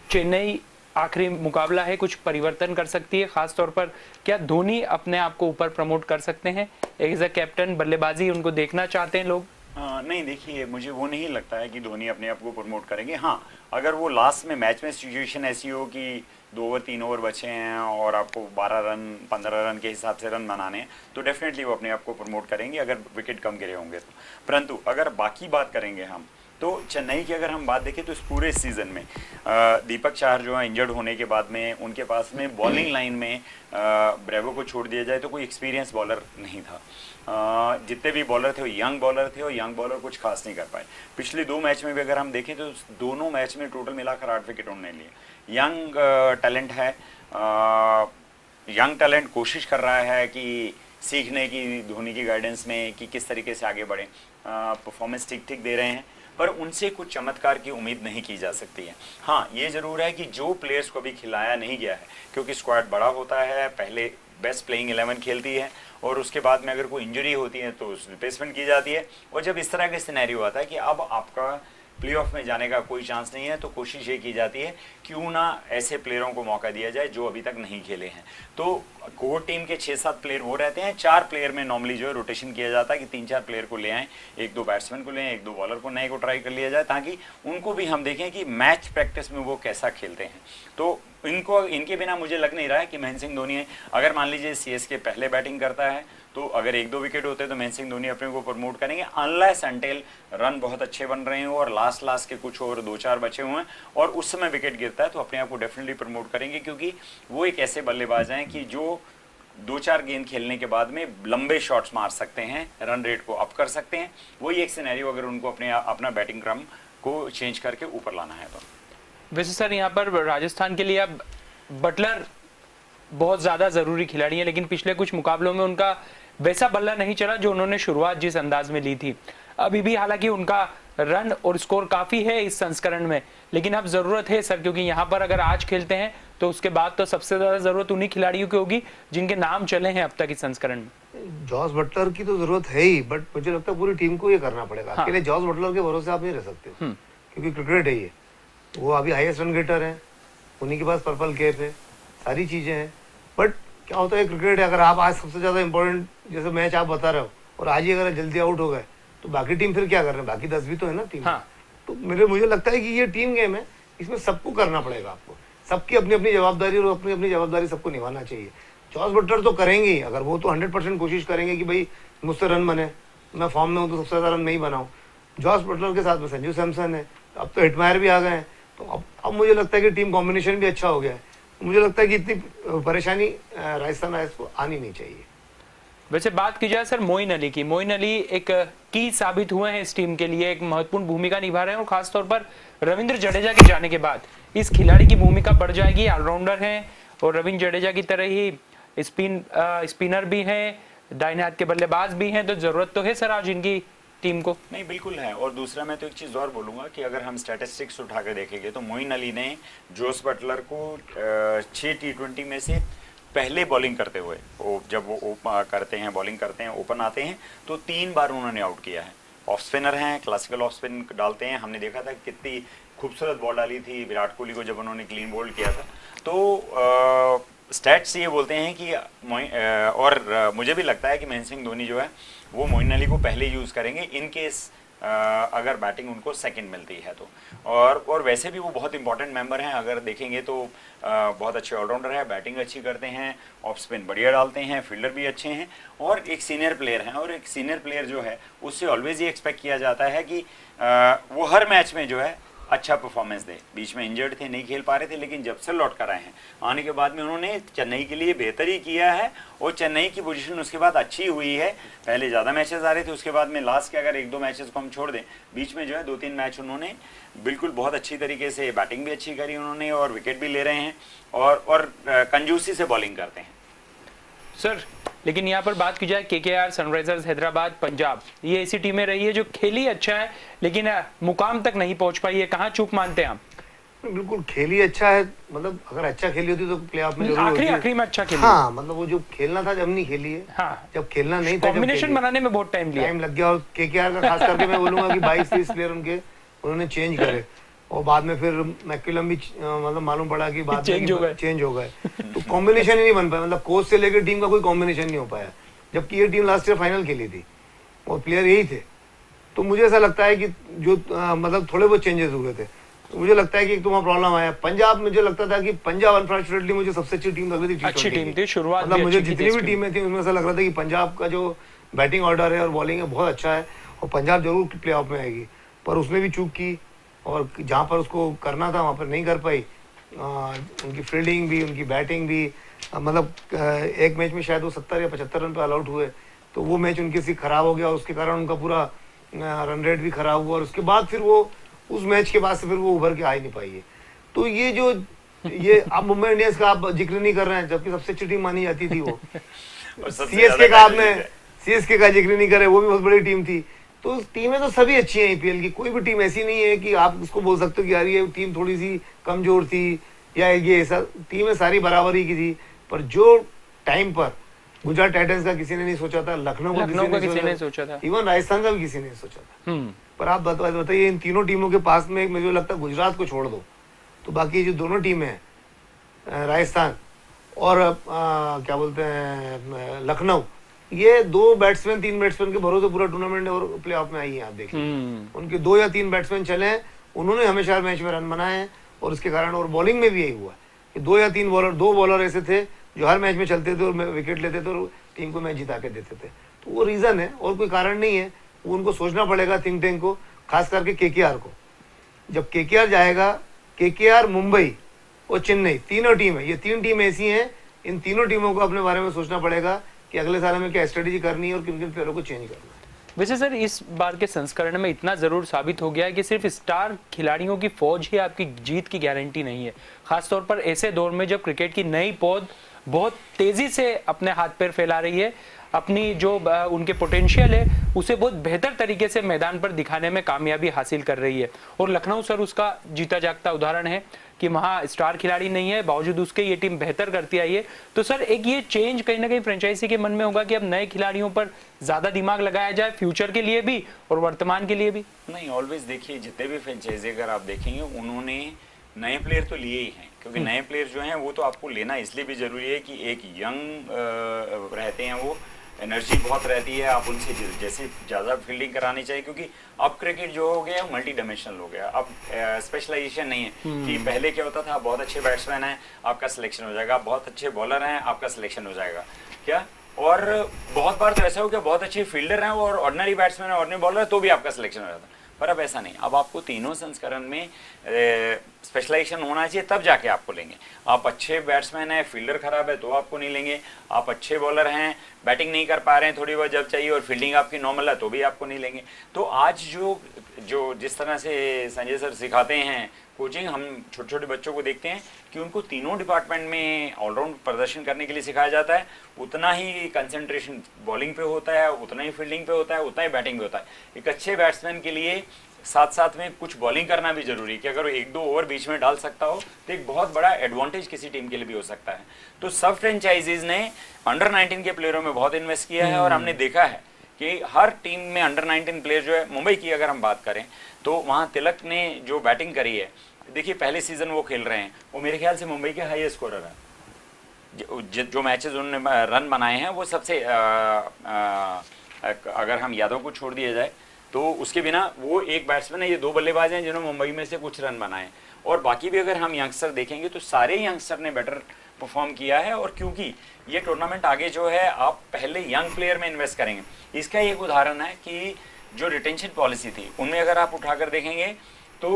चेन्नई आखिरी मुकाबला है, कुछ परिवर्तन कर सकती है? खासतौर पर क्या धोनी अपने आप को ऊपर प्रमोट कर सकते हैं? एज अ कैप्टन बल्लेबाजी उनको देखना चाहते हैं लोग? नहीं, देखिए, मुझे वो नहीं लगता है कि धोनी अपने आप को प्रमोट करेंगे। हाँ, अगर वो लास्ट में मैच में सिचुएशन ऐसी हो कि 2 ओवर 3 ओवर बचे हैं और आपको 12 रन 15 रन के हिसाब से रन बनाने हैं तो डेफिनेटली वो अपने आप को प्रमोट करेंगे अगर विकेट कम गिरे होंगे तो। परंतु अगर बाकी बात करेंगे हम, तो चेन्नई की अगर हम बात देखें तो इस पूरे सीजन में दीपक चाहर जो है इंजर्ड होने के बाद में उनके पास में बॉलिंग लाइन में ब्रेवो को छोड़ दिया जाए तो कोई एक्सपीरियंस बॉलर नहीं था। जितने भी बॉलर थे वो यंग बॉलर थे और यंग बॉलर कुछ खास नहीं कर पाए। पिछले 2 मैच में भी अगर हम देखें तो दोनों मैच में टोटल मिलाकर 8 विकेट उन्होंने लिए। यंग टैलेंट है, यंग टैलेंट कोशिश कर रहा है कि सीखने की धोनी की गाइडेंस में कि किस तरीके से आगे बढ़ें। परफॉर्मेंस ठीक ठीक दे रहे हैं पर उनसे कुछ चमत्कार की उम्मीद नहीं की जा सकती है। हाँ, ये ज़रूर है कि जो प्लेयर्स को अभी खिलाया नहीं गया है, क्योंकि स्क्वाड बड़ा होता है, पहले बेस्ट प्लेइंग 11 खेलती है और उसके बाद में अगर कोई इंजरी होती है तो रिप्लेसमेंट की जाती है। और जब इस तरह का सिनेरियो आता है कि अब आपका प्लेऑफ में जाने का कोई चांस नहीं है तो कोशिश ये की जाती है क्यों ना ऐसे प्लेयरों को मौका दिया जाए जो अभी तक नहीं खेले हैं। तो कोर टीम के 6-7 प्लेयर वो रहते हैं, 4 प्लेयर में नॉर्मली जो है रोटेशन किया जाता है कि 3-4 प्लेयर को ले आएँ, 1-2 बैट्समैन को ले आएँ, 1-2 बॉलर को नए को ट्राई कर लिया जाए ताकि उनको भी हम देखें कि मैच प्रैक्टिस में वो कैसा खेलते हैं। तो इनके बिना मुझे लग नहीं रहा है कि महेंद्र सिंह धोनी है। अगर मान लीजिए सीएसके पहले बैटिंग करता है तो अगर 1-2 विकेट होते हैं तो महेंद्र सिंह धोनी अपने को प्रमोट करेंगे, अनलेस अनटिल रन बहुत अच्छे बन रहे हो और लास्ट के कुछ ओवर 2-4 बचे हुए हैं और उस समय विकेट गिरता है तो अपने आप को डेफिनेटली प्रमोट करेंगे, क्योंकि वो एक ऐसे बल्लेबाज हैं कि जो 2-4 गेंद खेलने के बाद में लंबे शॉट्स मार सकते हैं, रन रेट को अप कर सकते हैं। वही एक सिनेरियो अगर उनको अपना बैटिंग क्रम को चेंज करके ऊपर लाना है तो। वैसे सर, यहाँ पर राजस्थान के लिए अब बटलर बहुत ज़्यादा ज़रूरी खिलाड़ी है, लेकिन पिछले कुछ मुकाबलों में उनका वैसा बल्ला नहीं चला जो उन्होंने शुरुआत जिस अंदाज में ली थी। अभी भी हालांकि उनका रन और स्कोर काफ़ी है इस संस्करण में, लेकिन अब ज़रूरत है सर, क्योंकि यहाँ पर अगर आज खेलते हैं तो उसके बाद तो सबसे ज़्यादा ज़रूरत उन्हीं खिलाड़ियों की होगी जिनके नाम चले हैं अब तक इस संस्करण में। जॉस बटलर की तो ज़रूरत है ही, बट मुझे लगता है पूरी टीम को ये करना पड़ेगा। हाँ। अकेले जॉस बटलर के भरोसे आप नहीं रह सकते, क्योंकि क्रिकेट है ये, वो अभी हाईएस्ट रन गेटर है, उन्हीं के पास पर्पल कैप है, सारी चीज़ें हैं। बट क्या होता है क्रिकेट है, अगर आप आज सबसे ज़्यादा इंपॉर्टेंट जैसे मैच आप बता रहे हो और आज ही अगर जल्दी आउट हो गए तो बाकी टीम फिर क्या कर रहे हैं, बाकी 10 भी तो है ना टीम। हाँ। तो मुझे लगता है कि ये टीम गेम है, इसमें सबको करना पड़ेगा, आपको सबकी अपनी अपनी जवाबदारी और अपनी अपनी जवाबदारी सबको निभाना चाहिए। जॉस बटलर तो करेंगे ही, अगर वो तो 100% कोशिश करेंगे कि भाई मुझसे रन बने, मैं फॉर्म में हूँ तो सबसे ज़्यादा रन नहीं बनाऊँ। जॉस बटलर के साथ में संजू सैमसन है, अब तो हिटमायर भी आ गए हैं, तो अब मुझे लगता है कि टीम कॉम्बिनेशन भी अच्छा हो गया है। मुझे लगता है कि इतनी परेशानी राजस्थान रॉयल्स को आनी नहीं चाहिए। वैसे बात की जाए सर मोइन अली की, मोइन अली एक की साबित हुए हैं इस टीम के लिए, एक महत्वपूर्ण भूमिका निभा रहे हैं और खासतौर पर रविंद्र जडेजा के जाने के बाद इस खिलाड़ी की भूमिका बढ़ जाएगी। ऑलराउंडर हैं और रविंद्र जडेजा की तरह ही स्पिनर भी हैं, दाहिने हाथ के बल्लेबाज भी हैं, तो जरूरत तो है सर आज इनकी टीम को। नहीं, बिल्कुल है। और दूसरा मैं तो एक चीज़ और बोलूँगा कि अगर हम स्टैटिस्टिक्स उठा कर देखेंगे तो मोइन अली ने जोस बटलर को 6 T20 में से पहले बॉलिंग करते हुए, जब वो करते हैं बॉलिंग करते हैं, ओपन आते हैं, तो 3 बार उन्होंने आउट किया है। ऑफ स्पिनर हैं, क्लासिकल ऑफ स्पिन डालते हैं। हमने देखा था कितनी खूबसूरत बॉल डाली थी विराट कोहली को जब उन्होंने क्लीन बोल्ड किया था। तो स्टैट्स ये बोलते हैं कि और मुझे भी लगता है कि महेंद्र सिंह धोनी जो है वो मोइन अली को पहले यूज़ करेंगे इन केस अगर बैटिंग उनको सेकंड मिलती है तो। और वैसे भी वो बहुत इंपॉर्टेंट मेंबर हैं, अगर देखेंगे तो बहुत अच्छे ऑलराउंडर हैं, बैटिंग अच्छी करते हैं, ऑफ स्पिन बढ़िया डालते हैं, फील्डर भी अच्छे हैं और एक सीनियर प्लेयर हैं। और एक सीनियर प्लेयर जो है उससे ऑलवेज ये एक्सपेक्ट किया जाता है कि वो हर मैच में जो है अच्छा परफॉर्मेंस दे। बीच में इंजर्ड थे, नहीं खेल पा रहे थे, लेकिन जब से लौट कर आए हैं आने के बाद में उन्होंने चेन्नई के लिए बेहतर ही किया है और चेन्नई की पोजीशन उसके बाद अच्छी हुई है। पहले ज़्यादा मैचेस आ रहे थे, उसके बाद में लास्ट के अगर 1-2 मैचेस को हम छोड़ दें, बीच में जो है 2-3 मैच उन्होंने बिल्कुल बहुत अच्छी तरीके से बैटिंग भी अच्छी करी उन्होंने और विकेट भी ले रहे हैं और कंजूसी से बॉलिंग करते हैं। सर लेकिन यहाँ पर बात की जाए केकेआर, सनराइजर्स हैदराबाद, पंजाब, ये ऐसी टीमें रही है जो खेली अच्छा है लेकिन मुकाम तक नहीं पहुंच पाई है। कहाँ चूक मानते हैं आप? बिल्कुल खेली अच्छा है, मतलब अगर अच्छा खेली होती तो प्ले ऑफ में जरूर आखिरी में अच्छा खेली। हाँ, मतलब वो जो खेलना था जब नहीं खेली है। हाँ, जब खेलना नहीं था, कॉम्बिनेशन बनाने में बहुत टाइम लग गया। और केकेआर का खास करके मैं बोलूंगा कि 22-23 प्लेयर उन्होंने चेंज करे और बाद में फिर मैक्यूलम भी मतलब मालूम पड़ा कि बाद में चेंज हो गए तो कॉम्बिनेशन ही नहीं बन पाया। मतलब कोच से लेकर टीम का कोई कॉम्बिनेशन नहीं हो पाया, जबकि ये टीम लास्ट ईयर फाइनल खेली थी और प्लेयर यही थे। तो मुझे ऐसा लगता है कि जो मतलब थोड़े बहुत चेंजेस हुए थे, तो मुझे लगता है कि तुम्हारा प्रॉब्लम आया। पंजाब, मुझे लगता था कि पंजाब अनफॉर्चुनेटली मुझे सबसे अच्छी टीम लग रही थी, अच्छी टीम थी शुरुआत। मतलब मुझे जितनी भी टीमें थी उनमें ऐसा लग रहा था कि पंजाब का जो बैटिंग ऑर्डर है और बॉलिंग है बहुत अच्छा है और पंजाब जरूर प्ले ऑफ में आएगी। पर उसने भी चूक की और जहाँ पर उसको करना था वहाँ पर नहीं कर पाई। उनकी फील्डिंग भी, उनकी बैटिंग भी, मतलब एक मैच में शायद वो 70 या 75 रन पे ऑल आउट हुए, तो वो मैच उनके से खराब हो गया और उसके कारण उनका पूरा रन रेट भी खराब हुआ और उसके बाद फिर वो उस मैच के बाद से फिर वो उभर के आ ही नहीं पाई है। तो ये आप मुंबई इंडियंस का आप जिक्र नहीं कर रहे हैं, जबकि सबसे अच्छी टीम मानी जाती थी वो। सीएसके का आपने सीएसके का जिक्र नहीं करे, वो भी बहुत बड़ी टीम थी। तो टीमें तो सभी अच्छी हैं आईपीएल की, कोई भी टीम ऐसी नहीं है कि आप उसको बोल सकते हो कि यार ये टीम थोड़ी सी कमजोर थी या ये ऐसा। टीमें सारी बराबरी की थी, पर जो टाइम पर गुजरात टाइटंस का किसी ने नहीं सोचा था, लखनऊ का किसी ने सोचा था, इवन राजस्थान का भी किसी ने सोचा था। पर आप बताइए इन तीनों टीमों के पास में मुझे लगता है गुजरात को छोड़ दो तो बाकी जो दोनों टीमें हैं राजस्थान और क्या बोलते हैं लखनऊ, ये 2 बैट्समैन 3 बैट्समैन के भरोसे पूरा टूर्नामेंट और प्ले ऑफ में आई है। आप देखिए उनके 2 या 3 बैट्समैन चले हैं, उन्होंने हमेशा मैच में रन बनाए हैं और उसके कारण और बॉलिंग में भी यही हुआ कि 2 या 3 बॉलर, 2 बॉलर ऐसे थे जो हर मैच में चलते थे और विकेट लेते थे और टीम को मैच जिता के देते थे। तो वो रीजन है और कोई कारण नहीं है। वो उनको सोचना पड़ेगा थिंक टैंक को, खास करके केकेआर को। जब केकेआर जाएगा, केकेआर, मुंबई और चेन्नई तीनों टीम है, ये 3 टीम ऐसी हैं, इन तीनों टीमों को अपने बारे में सोचना पड़ेगा कि अगले साल में क्या स्ट्रेटेजी करनी है और किन किन प्लेयरों को चेंज करना है। वैसे सर इस बार के संस्करण में इतना जरूर साबित हो गया है कि सिर्फ स्टार खिलाड़ियों की फौज ही आपकी जीत की गारंटी नहीं है, खासतौर पर ऐसे दौर में जब क्रिकेट की नई पौध बहुत तेजी से अपने हाथ पैर फैला रही है, अपनी जो उनके पोटेंशियल है उसे बहुत बेहतर तरीके से मैदान पर दिखाने में कामयाबी हासिल कर रही है। और लखनऊ सर उसका जीता जागता उदाहरण है कि वहाँ स्टार खिलाड़ी नहीं है, बावजूद उसके ये टीम बेहतर करती आई है। तो सर एक ये चेंज कहीं ना कहीं फ्रेंचाइजी के मन में होगा कि अब नए खिलाड़ियों पर ज्यादा दिमाग लगाया जाए, फ्यूचर के लिए भी और वर्तमान के लिए भी। नहीं, ऑलवेज देखिए जितने भी फ्रेंचाइजी अगर आप देखेंगे उन्होंने नए प्लेयर तो लिए ही हैं, क्योंकि नए प्लेयर जो हैं वो तो आपको लेना इसलिए भी जरूरी है कि एक यंग रहते हैं, वो एनर्जी बहुत रहती है, आप उनसे जैसे ज़्यादा फील्डिंग करानी चाहिए, क्योंकि अब क्रिकेट जो हो गया मल्टी डायमेंशनल हो गया। अब स्पेशलाइजेशन नहीं है कि पहले क्या होता था, बहुत अच्छे बैट्समैन हैं आपका सिलेक्शन हो जाएगा, बहुत अच्छे बॉलर हैं आपका सिलेक्शन हो जाएगा क्या, और बहुत बार तो ऐसा हो गया बहुत अच्छे फील्डर हैं और ऑर्डिनरी बैट्समैन है, ऑर्डिनरी बॉलर है, तो भी आपका सिलेक्शन हो जाता है। पर अब ऐसा नहीं, अब आपको तीनों संस्करण में स्पेशलाइजेशन होना चाहिए, तब जाके आपको लेंगे। आप अच्छे बैट्समैन हैं, फील्डर खराब है तो आपको नहीं लेंगे, आप अच्छे बॉलर हैं, बैटिंग नहीं कर पा रहे हैं थोड़ी बहुत जब चाहिए और फील्डिंग आपकी नॉर्मल है तो भी आपको नहीं लेंगे। तो आज जो जिस तरह से संजय सर सिखाते हैं कोचिंग, हम छोटे छोटे बच्चों को देखते हैं कि उनको तीनों डिपार्टमेंट में ऑलराउंड प्रदर्शन करने के लिए सिखाया जाता है। उतना ही कंसंट्रेशन बॉलिंग पे होता है, उतना ही फील्डिंग पे होता है, उतना ही बैटिंग पे होता है। एक अच्छे बैट्समैन के लिए साथ साथ में कुछ बॉलिंग करना भी जरूरी है कि अगर 1-2 ओवर बीच में डाल सकता हो तो एक बहुत बड़ा एडवांटेज किसी टीम के लिए भी हो सकता है। तो सब फ्रेंचाइजीज ने अंडर 19 के प्लेयरों में बहुत इन्वेस्ट किया है और हमने देखा है कि हर टीम में अंडर 19 प्लेयर जो है, मुंबई की अगर हम बात करें तो वहाँ तिलक ने जो बैटिंग करी है, देखिए पहले सीजन वो खेल रहे हैं, वो मेरे ख्याल से मुंबई के हाईएस्ट स्कोरर है। जो मैचेस उन्होंने रन बनाए हैं वो सबसे अगर हम यादव को छोड़ दिया जाए तो उसके बिना वो एक बैट्समैन है, ये 2 बल्लेबाज हैं जिन्होंने मुंबई में से कुछ रन बनाए, और बाकी भी अगर हम यंगस्टर देखेंगे तो सारे यंगस्टर ने बेटर परफॉर्म किया है। और क्योंकि ये टूर्नामेंट आगे जो है आप पहले यंग प्लेयर में इन्वेस्ट करेंगे, इसका एक उदाहरण है कि जो रिटेंशन पॉलिसी थी उनमें अगर आप उठाकर देखेंगे तो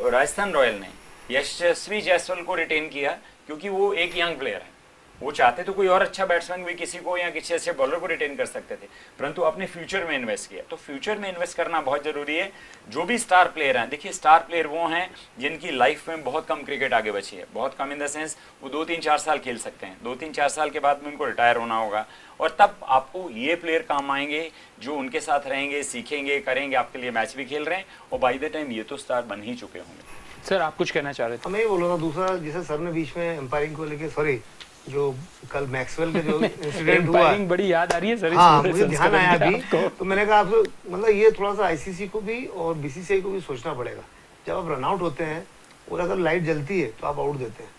राजस्थान रॉयल ने यशस्वी जायसवाल को रिटेन किया क्योंकि वो एक यंग प्लेयर है। वो चाहते तो कोई और अच्छा बैट्समैन भी किसी को या किसी अच्छे बॉलर को रिटेन कर सकते थे, परंतु अपने फ्यूचर में इन्वेस्ट किया। तो फ्यूचर में इन्वेस्ट करना बहुत जरूरी है। जो भी स्टार प्लेयर हैं, देखिए स्टार प्लेयर वो हैं जिनकी लाइफ में बहुत कम क्रिकेट आगे बची है, बहुत कम इन द सेंस वो 2-3-4 साल खेल सकते हैं, 2-3-4 साल के बाद में उनको रिटायर होना होगा, और तब आपको ये प्लेयर काम आएंगे जो उनके साथ रहेंगे, सीखेंगे, करेंगे, आपके लिए मैच भी खेल रहे हैं, और बाय द टाइम ये तो स्टार बन ही चुके होंगे। सर आप कुछ कहना चाह रहे थे? मैं ये बोल रहा था दूसरा, जैसे सर ने बीच में एम्पायरिंग को लेके, सॉरी जो कल मैक्सवेल के जो इंसिडेंट हुआ, बड़ी याद आ रही है सर। हाँ मुझे ध्यान आया अभी, तो मैंने कहा आपसे, मतलब ये थोड़ा सा आईसीसी को भी और बीसीसीआई को भी सोचना पड़ेगा। जब आप रन आउट होते हैं और अगर लाइट जलती है तो आप आउट देते हैं,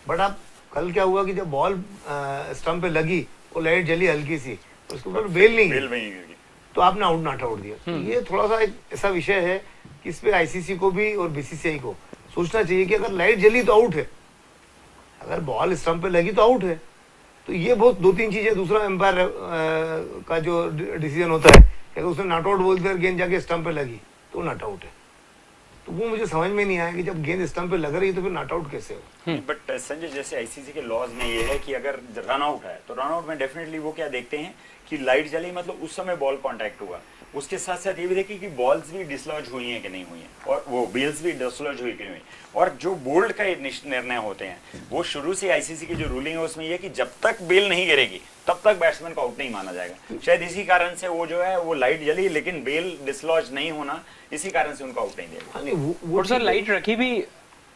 बट आप कल क्या हुआ कि जब बॉल स्टंप पे लगी और लाइट जली हल्की सी, तो उसके ऊपर बेल नहीं गिरी, तो आपने आउट नॉट आउट दिया। तो ये थोड़ा सा एक ऐसा विषय है कि इस पे आईसीसी को भी और बीसीसीआई को सोचना चाहिए कि अगर लाइट जली तो आउट है, अगर बॉल स्टंप पे लगी तो आउट है। तो ये बहुत 2-3 चीजें। दूसरा एम्पायर का जो डिसीजन होता है कि अगर उसने नॉट आउट बोल दिया, गेंद जाके स्टंप पे लगी तो नॉट आउट है। तो वो मुझे समझ में नहीं आया कि जब गेंद स्टंप पे लग रही है तो फिर नॉट आउट कैसे हो। बट संजय, जैसे आईसीसी के लॉज में ये है कि अगर रन आउट है तो रन आउट में डेफिनेटली वो क्या देखते हैं कि लाइट जली, मतलब उस समय बॉल कांटेक्ट हुआ, उसके साथ साथ ये भी देखिए कि बॉल्स भी डिसलॉज हुई हैं कि नहीं हुई हैं, और वो बेल्स भी डिसलॉज हुई कि नहीं हुई। और जो बोल्ड का निर्णय होते हैं वो शुरू से आईसीसी की जो रूलिंग है उसमें ये है कि जब तक बेल नहीं गिरेगी तब तक बैट्समैन को आउट नहीं माना जाएगा। शायद इसी कारण से वो जो है वो लाइट जली लेकिन बेल डिसलॉज नहीं होना, इसी कारण से उनको आउट नहीं दिया। वो सर लाइट रखी भी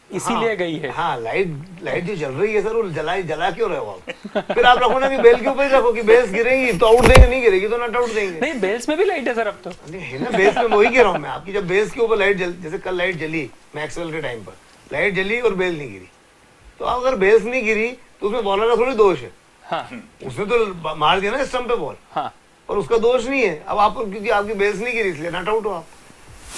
इसीलिए गई है। हाँ, लाइट जो जल रही है सर, वो जला क्यों रहे हो आप? फिर आप रखो ना कि बेल के ऊपर ही रखो कि बेल्स गिरेगी तो आउट देंगे, नहीं गिरेगी तो नॉट आउट देंगे। नहीं, बेल्स में भी लाइट है सर अब तो। है ना, बेल्स में वही कह रहा हूँ मैं आपकी, जब बेल्स के ऊपर लाइट जैसे कल लाइट जली मैक्सवेल के टाइम पर, लाइट जली और बेल नहीं गिरी, तो अगर बेल्स नहीं गिरी तो उसमें बॉलर का थोड़ी दोष है। हाँ। उसने तो मार दिया ना स्टंप पे बॉल। हाँ। और उसका दोष नहीं है। अब आप, क्योंकि आपकी बेल्स नहीं गिरी इसलिए नॉट आउट हो आप।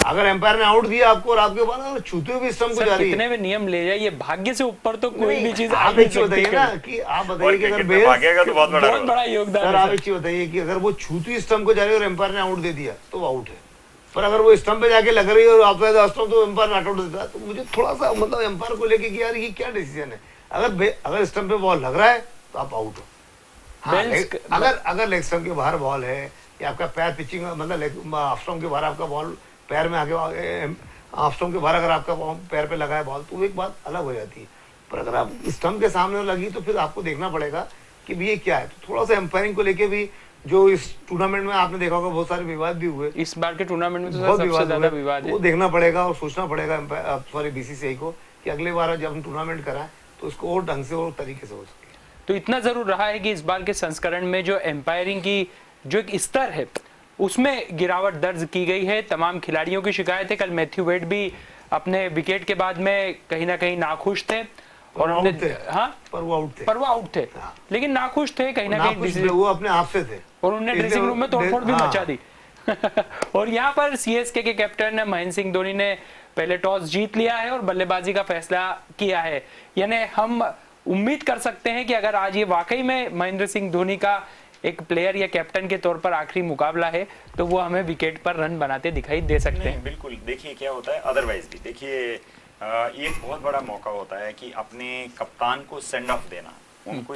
अगर एम्पायर ने आउट दिया आपको और आपके बाद छूते हुए भी स्टंप को जा रही है, कितने भी नियम ले जाइए, भाग्य से ऊपर तो कोई भी चीज आप एक चीज बताइए ना कि आप बताइए कि अगर बेल्स तो बहुत बड़ा योगदान सर, आप एक चीज बताइए कि अगर वो छूती हुई स्टंप को जा रही है और एम्पायर ने आउट दे दिया तो वो आउट है, पर अगर वो स्टंप पे जाके लग रही है और आप तो एम्पायर नॉट आउट देता है, तो मुझे थोड़ा सा मतलब एम्पायर को लेके कि यार ये क्या डिसीजन है। अगर स्टंप पे बॉल लग रहा है तो आप आउट हो। हाँ, अगर लेग स्टंप के बाहर बॉल है या आपका पैर पिचिंग, मतलब ऑफ स्टंप के बाहर आपका बॉल पैर में आगे, ऑफ स्टंप के बाहर अगर आपका पैर पे लगा है बॉल तो एक बात अलग हो जाती है, पर अगर आप स्टंप के सामने लगी तो फिर आपको देखना पड़ेगा कि ये क्या है। तो थोड़ा सा एम्पायरिंग को लेके भी जो इस टूर्नामेंट में आपने देखा होगा बहुत सारे विवाद भी हुए। इस बार के टूर्नामेंट में तो बहुत सबसे ज्यादा विवाद है। वो देखना पड़ेगा और सोचना पड़ेगा सॉरी बीसीसीआई को कि अगली बार जब हम टूर्नामेंट कराएं तो उसको और ढंग से और तरीके से हो सके। तो इतना जरूर रहा है कि इस बार के संस्करण में जो एम्पायरिंग की जो एक स्तर है उसमें गिरावट दर्ज की गई है। तमाम खिलाड़ियों की शिकायत है। कल मैथ्यू वेड भी अपने विकेट के बाद में कहीं ना कहीं नाखुश थे और हमने पर वो आउट थे हाँ। लेकिन नाखुश थे कहीं ना कहीं, वो अपने आप से थे और उन्होंने ड्रेसिंग रूम में तोड़फोड़ भी मचा दी। और यहाँ पर सीएसके के कैप्टन महेंद्र सिंह धोनी ने पहले टॉस जीत लिया है और बल्लेबाजी का फैसला किया है। यानी हम उम्मीद कर सकते हैं कि अगर आज ये वाकई में महेंद्र सिंह धोनी का एक प्लेयर या कैप्टन के तौर पर आखिरी मुकाबला है तो वो हमें विकेट पर रन बनाते दिखाई दे सकते हैं। बिल्कुल, देखिए क्या होता है अदरवाइज भी देखिए ये एक बहुत बड़ा मौका होता है कि अपने कप्तान को सेंड ऑफ देना, उनको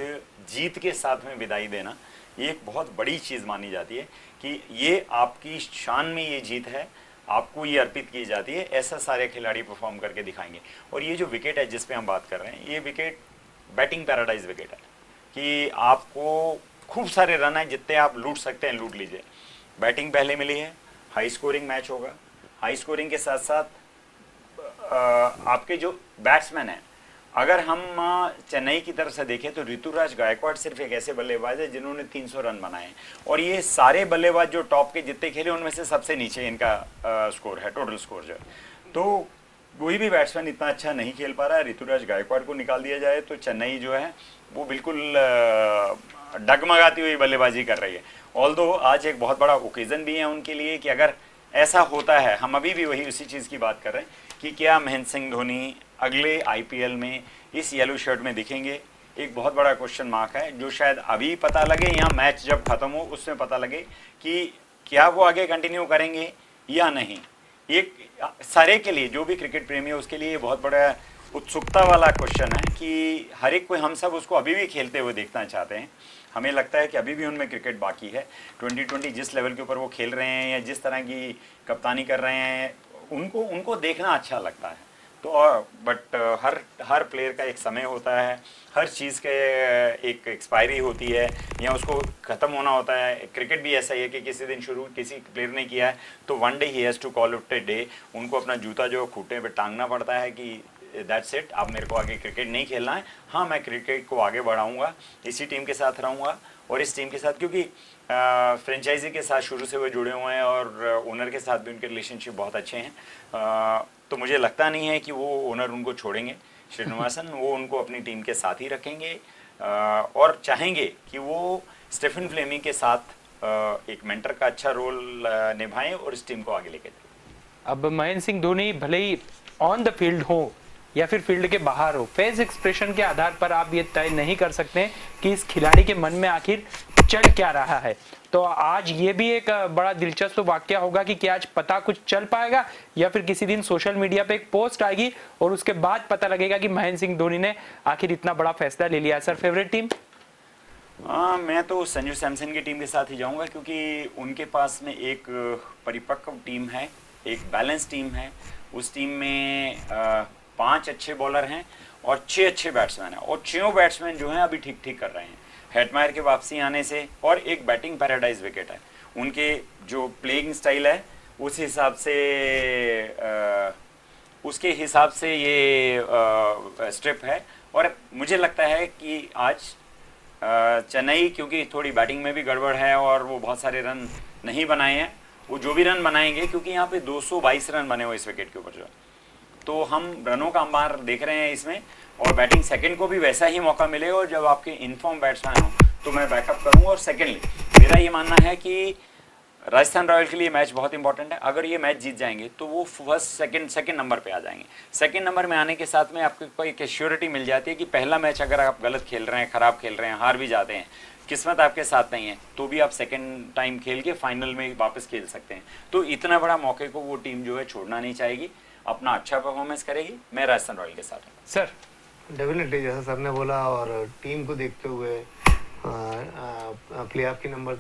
जीत के साथ में विदाई देना, ये एक बहुत बड़ी चीज मानी जाती है कि ये आपकी शान में ये जीत है, आपको ये अर्पित की जाती है। ऐसा सारे खिलाड़ी परफॉर्म करके दिखाएंगे। और ये जो विकेट है जिस पे हम बात कर रहे हैं, ये विकेट बैटिंग पैराडाइज विकेट है कि आपको खूब सारे रन है, जितने आप लूट सकते हैं लूट लीजिए। बैटिंग पहले मिली है, हाई स्कोरिंग मैच होगा। हाई स्कोरिंग के साथ साथ आपके जो बैट्समैन हैं, अगर हम चेन्नई की तरफ से देखें तो ऋतुराज गायकवाड़ सिर्फ एक ऐसे बल्लेबाज है जिन्होंने 300 रन बनाए हैं, और ये सारे बल्लेबाज जो टॉप के जितने खेले उनमें से सबसे नीचे इनका स्कोर है, टोटल स्कोर जो है। तो कोई भी बैट्समैन इतना अच्छा नहीं खेल पा रहा है। ऋतुराज गायकवाड़ को निकाल दिया जाए तो चेन्नई जो है वो बिल्कुल डगमगाती हुई बल्लेबाजी कर रही है। ऑल्दो आज एक बहुत बड़ा ओकेजन भी है उनके लिए कि अगर ऐसा होता है। हम अभी भी वही उसी चीज़ की बात कर रहे हैं कि क्या महेंद्र सिंह धोनी अगले आईपीएल में इस येलो शर्ट में दिखेंगे। एक बहुत बड़ा क्वेश्चन मार्क है जो शायद अभी पता लगे या मैच जब खत्म हो उसमें पता लगे कि क्या वो आगे कंटिन्यू करेंगे या नहीं। एक सारे के लिए, जो भी क्रिकेट प्रेमी है उसके लिए बहुत बड़ा उत्सुकता वाला क्वेश्चन है कि हर एक कोई, हम सब उसको अभी भी खेलते हुए देखना चाहते हैं। हमें लगता है कि अभी भी उनमें क्रिकेट बाकी है। 2020 जिस लेवल के ऊपर वो खेल रहे हैं या जिस तरह की कप्तानी कर रहे हैं उनको देखना अच्छा लगता है। तो बट हर प्लेयर का एक समय होता है, हर चीज़ के एक एक्सपायरी होती है या उसको ख़त्म होना होता है। क्रिकेट भी ऐसा ही है कि किसी दिन शुरू किसी प्लेयर ने किया है तो one day he has to call it a day. उनको अपना जूता जो खूंटे पे टांगना पड़ता है कि दैट्स इट, अब मेरे को आगे क्रिकेट नहीं खेलना है। हाँ, मैं क्रिकेट को आगे बढ़ाऊँगा, इसी टीम के साथ रहूँगा और इस टीम के साथ, क्योंकि फ्रेंचाइजी के साथ शुरू से वो जुड़े हुए हैं और ओनर के साथ भी उनके रिलेशनशिप बहुत अच्छे हैं। तो मुझे लगता नहीं है कि वो ओनर उनको छोड़ेंगे श्रीनिवासन, वो उनको अपनी टीम के साथ ही रखेंगे और चाहेंगे कि वो स्टीफन फ्लेमिंग के साथ एक मेंटर का अच्छा रोल निभाएं और इस टीम को आगे लेके जाएं। अब महेंद्र सिंह धोनी भले ही ऑन द फील्ड हो या फिर फील्ड के बाहर हो, फेस एक्सप्रेशन के आधार पर आप ये तय नहीं कर सकते कि इस खिलाड़ी के मन में आखिर चल क्या रहा है। तो आज ये भी एक बड़ा दिलचस्प वाकया होगा कि क्या आज पता कुछ चल पाएगा या फिर किसी दिन सोशल मीडिया पे एक पोस्ट आएगी और उसके बाद पता लगेगा कि महेंद्र सिंह धोनी ने आखिर इतना बड़ा फैसला ले लिया। Sir, favourite team? मैं तो संजू सैमसन की टीम के साथ ही जाऊंगा, क्योंकि उनके पास में एक परिपक्व टीम है, एक बैलेंस टीम है। उस टीम में 5 अच्छे बॉलर हैं और 6 अच्छे बैट्समैन हैं और 6 बैट्समैन जो हैं अभी ठीक ठीक कर रहे हैं हेटमायर के वापसी आने से, और एक बैटिंग पैराडाइज विकेट है। उनके जो प्लेइंग स्टाइल है उस हिसाब से उसके हिसाब से ये स्ट्रिप है। और मुझे लगता है कि आज चेन्नई, क्योंकि थोड़ी बैटिंग में भी गड़बड़ है और वो बहुत सारे रन नहीं बनाए हैं, वो जो भी रन बनाएंगे, क्योंकि यहाँ पे 222 रन बने हुए इस विकेट के ऊपर जो, तो हम रनों का अंबार देख रहे हैं इसमें। और बैटिंग सेकंड को भी वैसा ही मौका मिले और जब आपके इनफॉर्म बैट्समैन हो तो मैं बैकअप करूंगा। और सेकेंडली मेरा ये मानना है कि राजस्थान रॉयल के लिए मैच बहुत इंपॉर्टेंट है। अगर ये मैच जीत जाएंगे तो वो फर्स्ट सेकंड नंबर पे आ जाएंगे। सेकंड नंबर में आने के साथ में आपको एक एश्योरिटी मिल जाती है कि पहला मैच अगर आप गलत खेल रहे हैं, खराब खेल रहे हैं, हार भी जाते हैं, किस्मत आपके साथ नहीं है, तो भी आप सेकंड टाइम खेल के फाइनल में वापस खेल सकते हैं। तो इतना बड़ा मौके को वो टीम जो है छोड़ना नहीं चाहेगी, अपना अच्छा परफॉर्मेंस करेगी। मैं राजस्थान रॉयल के साथ हूँ। सर, डेफिनेटली जैसा सर ने बोला, और टीम को देखते हुए प्ले ऑफ की नंबर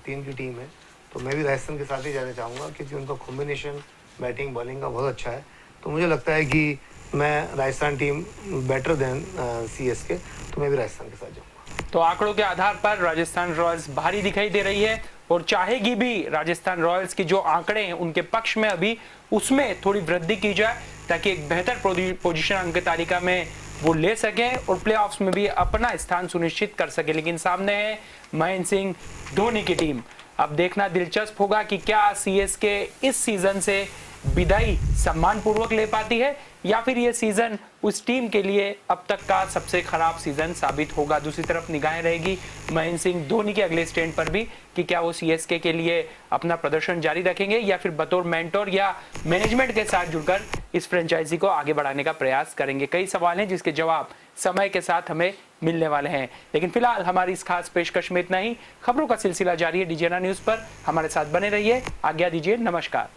3 की टीम है, तो मैं भी राजस्थान के साथ ही जाना चाहूँगा, क्योंकि उनका कॉम्बिनेशन बैटिंग बॉलिंग का बहुत अच्छा है। तो मुझे लगता है कि मैं Rajasthan team better than CSK, तो मैं भी राजस्थान के साथ जाऊँगा। तो आंकड़ों के आधार पर राजस्थान रॉयल्स भारी दिखाई दे रही है और चाहेगी भी राजस्थान रॉयल्स की जो आंकड़े हैं उनके पक्ष में अभी उसमें थोड़ी वृद्धि की जाए, ताकि एक बेहतर पोजीशन अंक तालिका में वो ले सकें और प्लेऑफ्स में भी अपना स्थान सुनिश्चित कर सके। लेकिन सामने है महेंद्र सिंह धोनी की टीम। अब देखना दिलचस्प होगा कि क्या CSK इस सीजन से विदाई सम्मानपूर्वक ले पाती है या फिर ये सीजन उस टीम के लिए अब तक का सबसे खराब सीजन साबित होगा। दूसरी तरफ निगाहें रहेगी महेंद्र सिंह धोनी के अगले स्टैंड पर भी कि क्या वो CSK के लिए अपना प्रदर्शन जारी रखेंगे या फिर बतौर मेंटोर या मैनेजमेंट के साथ जुड़कर इस फ्रेंचाइजी को आगे बढ़ाने का प्रयास करेंगे। कई सवाल हैं जिसके जवाब समय के साथ हमें मिलने वाले हैं। लेकिन फिलहाल हमारी इस खास पेशकश में इतना ही। खबरों का सिलसिला जारी है DJNA न्यूज पर। हमारे साथ बने रहिए। आज्ञा दीजिए, नमस्कार।